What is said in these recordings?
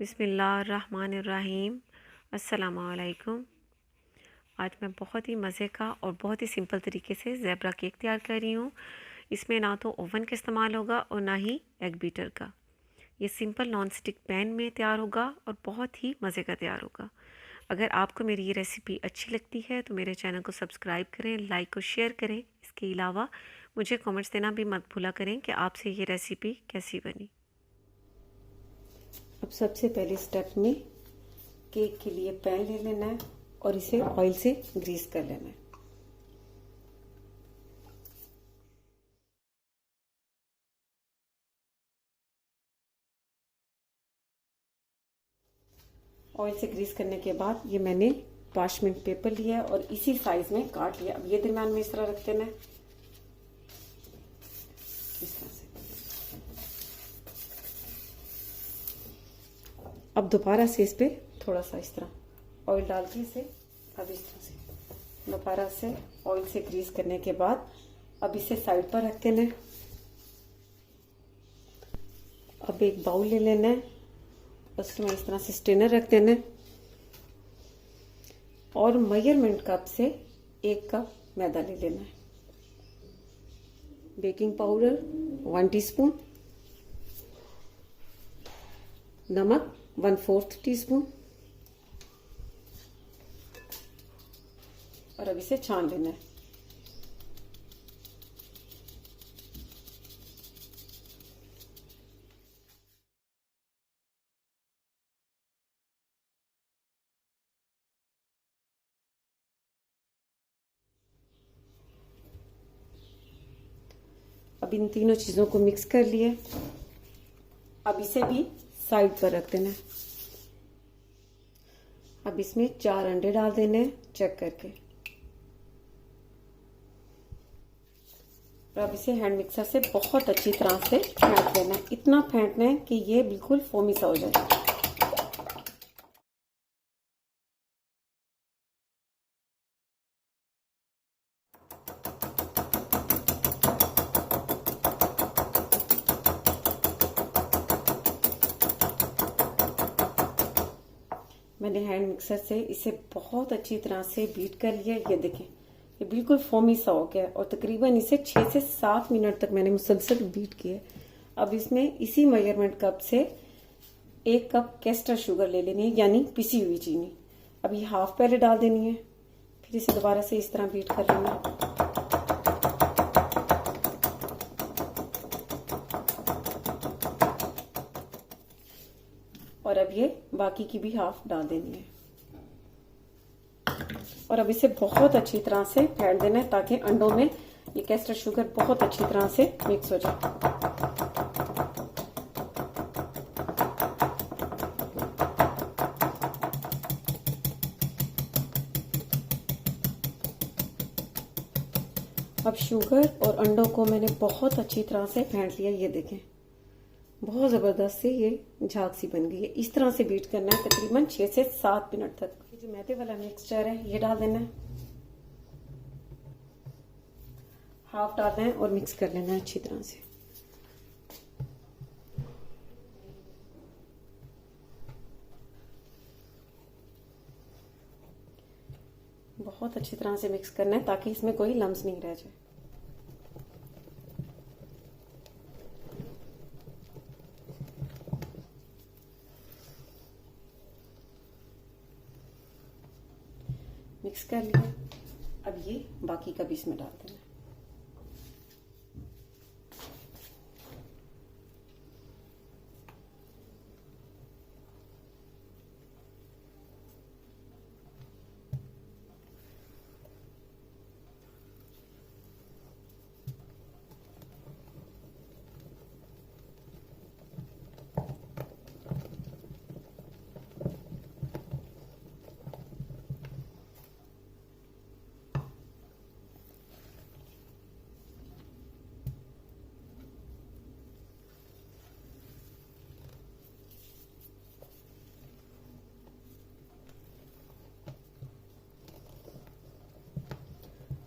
बिस्मिल्लाहिर्रहमानिर्रहीम। अस्सलामुअलैकुम। आज मैं बहुत ही मज़े का और बहुत ही सिंपल तरीके से ज़ेबरा केक तैयार कर रही हूँ। इसमें ना तो ओवन का इस्तेमाल होगा और ना ही एग बीटर का। ये सिंपल नॉन स्टिक पैन में तैयार होगा और बहुत ही मज़े का तैयार होगा। अगर आपको मेरी ये रेसिपी अच्छी लगती है तो मेरे चैनल को सब्सक्राइब करें, लाइक और शेयर करें। इसके अलावा मुझे कमेंट्स देना भी मत भूला करें कि आपसे ये रेसिपी कैसी बनी। अब सबसे पहले स्टेप में केक के लिए पैन ले लेना है और इसे ऑयल से ग्रीस कर लेना है। ऑयल से ग्रीस करने के बाद ये मैंने पार्चमेंट पेपर लिया है और इसी साइज में काट लिया। अब ये दरम्यान में इस तरह रख देना है, इस तरह से। अब दोबारा से इस पे थोड़ा सा इस तरह ऑयल डाल के इसे अब इस तरह से दोबारा से ऑयल से ग्रीस करने के बाद अब इसे साइड पर रख देना है। अब एक बाउल ले लेना है, उसमें इस तरह से स्ट्रेनर रख देना है और मेजरमेंट कप से 1 कप मैदा ले लेना है। बेकिंग पाउडर 1 टीस्पून, नमक 1/4 टीस्पून और अब इसे छान लेना है। अब इन तीनों चीजों को मिक्स कर लिए। अब इसे भी साइड पर रख देना है। अब इसमें 4 अंडे डाल देने हैं चेक करके और अब इसे हैंड मिक्सर से बहुत अच्छी तरह से फेंट लेना है। इतना फेंटना है कि ये बिल्कुल फोमी सा हो जाए। मैंने हैंड मिक्सर से इसे बहुत अच्छी तरह से बीट कर लिया। ये देखें, ये बिल्कुल फोमी सा हो गया और तकरीबन इसे 6 से 7 मिनट तक मैंने मुसलसल बीट किया। अब इसमें इसी मेजरमेंट कप से 1 कप कैस्टर शुगर ले लेनी है, यानी पिसी हुई चीनी। अब ये हाफ पहले डाल देनी है, फिर इसे दोबारा से इस तरह बीट कर लेना है। और अब ये बाकी की भी हाफ डाल देनी है और अब इसे बहुत अच्छी तरह से फेंट देना है ताकि अंडों में ये कैस्टर शुगर बहुत अच्छी तरह से मिक्स हो जाए। अब शुगर और अंडों को मैंने बहुत अच्छी तरह से फेंट लिया। ये देखें, बहुत जबरदस्त से ये झाग सी बन गई है। इस तरह से बीट करना है तकरीबन 6 से 7 मिनट तक। ये जो मैदे वाला मिक्सचर है ये डाल देना है, हाफ डालना है और मिक्स कर लेना है अच्छी तरह से। बहुत अच्छी तरह से मिक्स करना है ताकि इसमें कोई लम्स नहीं रह जाए। मिक्स कर लिया। अब ये बाकी का भी इसमें डाल देना है।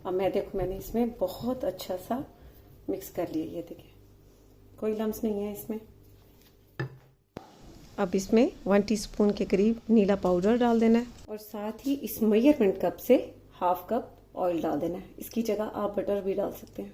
अब मैंने इसमें बहुत अच्छा सा मिक्स कर लिया। ये देखिए, कोई लम्स नहीं है इसमें। अब इसमें 1 टीस्पून के करीब नीला पाउडर डाल देना है और साथ ही इस मेजरमेंट कप से हाफ कप ऑयल डाल देना है। इसकी जगह आप बटर भी डाल सकते हैं।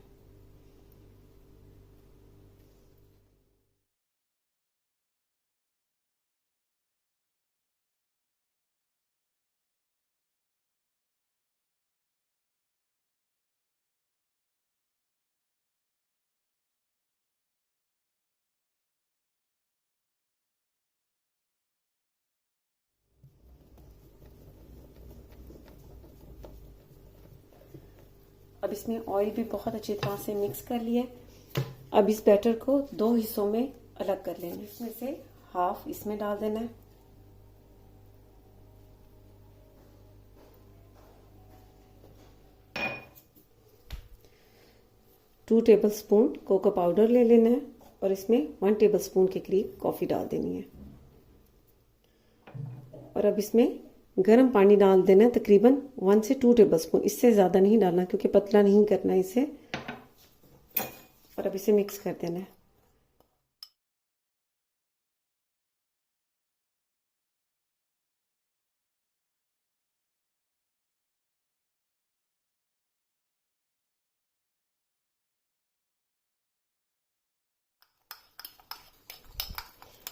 अब इसमें ऑयल भी बहुत अच्छी तरह से मिक्स कर लिया। अब इस बैटर को 2 हिस्सों में अलग कर लेना है। इसमें से हाफ इसमें डाल देना है। Two tablespoon cocoa powder ले लेना है और इसमें 1 टेबल स्पून के करीब कॉफ़ी डाल देनी है। और अब इसमें गर्म पानी डाल देना है, तकरीबन 1 से 2 टेबल स्पून, इससे ज़्यादा नहीं डालना क्योंकि पतला नहीं करना है इसे। और अब इसे मिक्स कर देना है।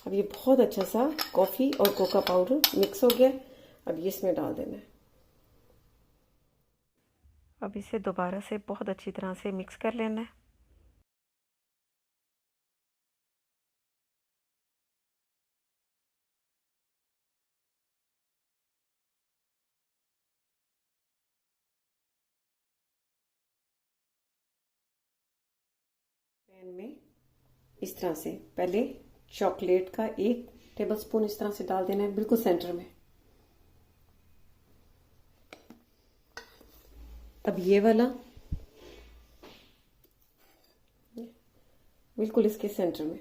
अब ये बहुत अच्छा सा कॉफ़ी और कोका पाउडर मिक्स हो गया। अब ये इसमें डाल देना है। अब इसे दोबारा से बहुत अच्छी तरह से मिक्स कर लेना है। पैन में इस तरह से पहले चॉकलेट का 1 टेबल स्पून इस तरह से डाल देना है, बिल्कुल सेंटर में। अब ये वाला बिल्कुल इसके सेंटर में।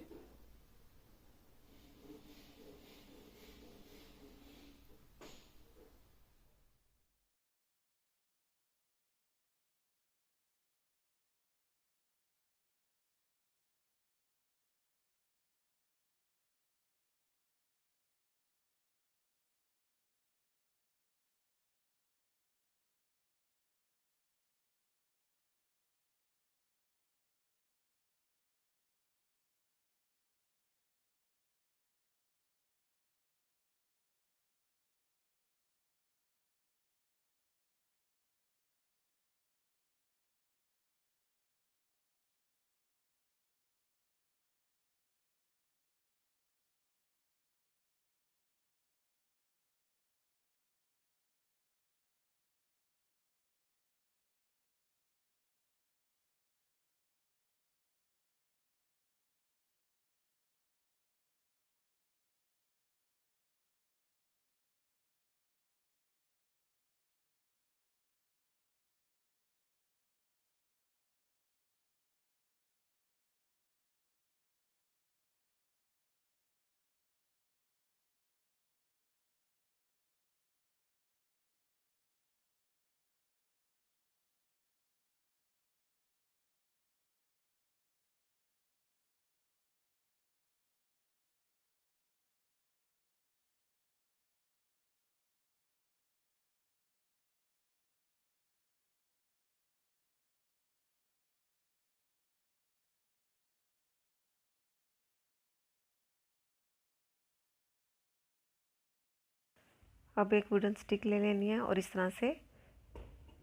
अब एक वुडन स्टिक ले लेनी है और इस तरह से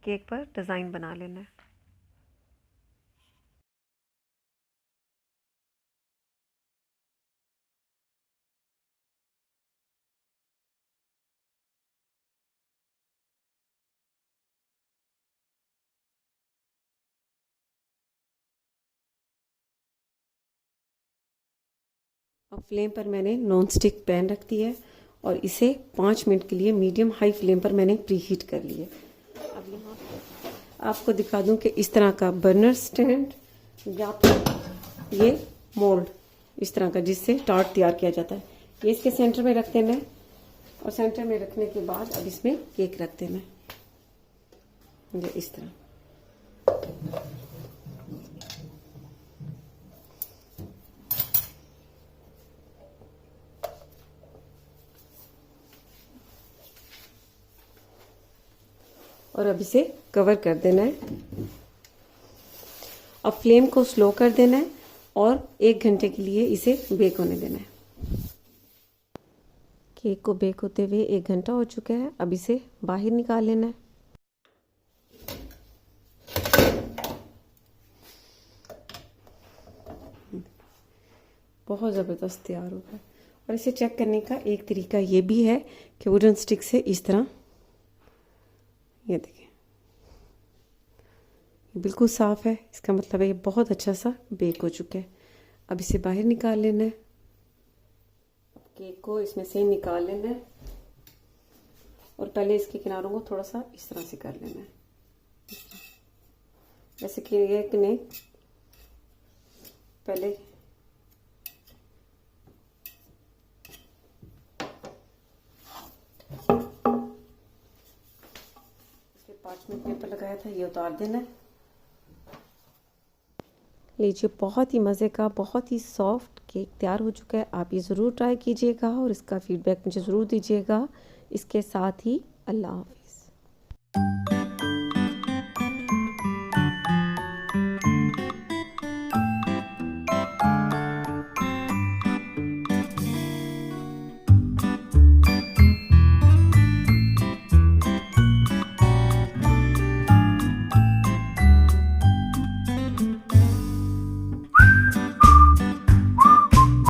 केक पर डिज़ाइन बना लेना है। अब फ्लेम पर मैंने नॉन स्टिक पैन रख दिया है और इसे 5 मिनट के लिए मीडियम हाई फ्लेम पर मैंने प्री हीट कर लिया। अब यहाँ आपको दिखा दूँ कि इस तरह का बर्नर स्टैंड या फिर ये मोल्ड इस तरह का जिससे टार्ट तैयार किया जाता है, ये इसके सेंटर में रख देना है। और सेंटर में रखने के बाद अब इसमें केक रख देना है, ये इस तरह। और अब इसे कवर कर देना है। अब फ्लेम को स्लो कर देना है और 1 घंटे के लिए इसे बेक होने देना है। केक को बेक होते हुए 1 घंटा हो चुका है। अब इसे बाहर निकाल लेना है। बहुत ज़बरदस्त तैयार हो गया। और इसे चेक करने का एक तरीका ये भी है कि वुडन स्टिक से इस तरह, ये देखिए, बिल्कुल साफ़ है, इसका मतलब है ये बहुत अच्छा सा बेक हो चुका है। अब इसे बाहर निकाल लेना है। केक को इसमें से निकाल लेना है और पहले इसके किनारों को थोड़ा सा इस तरह से कर लेना है, जैसे कि एक ने पहले इसके पार्चमेंट पेपर लगाया था, ये उतार देना है। लीजिए, बहुत ही मज़े का, बहुत ही सॉफ्ट केक तैयार हो चुका है। आप ये ज़रूर ट्राई कीजिएगा और इसका फीडबैक मुझे ज़रूर दीजिएगा। इसके साथ ही अल्लाह हाफ़िज़।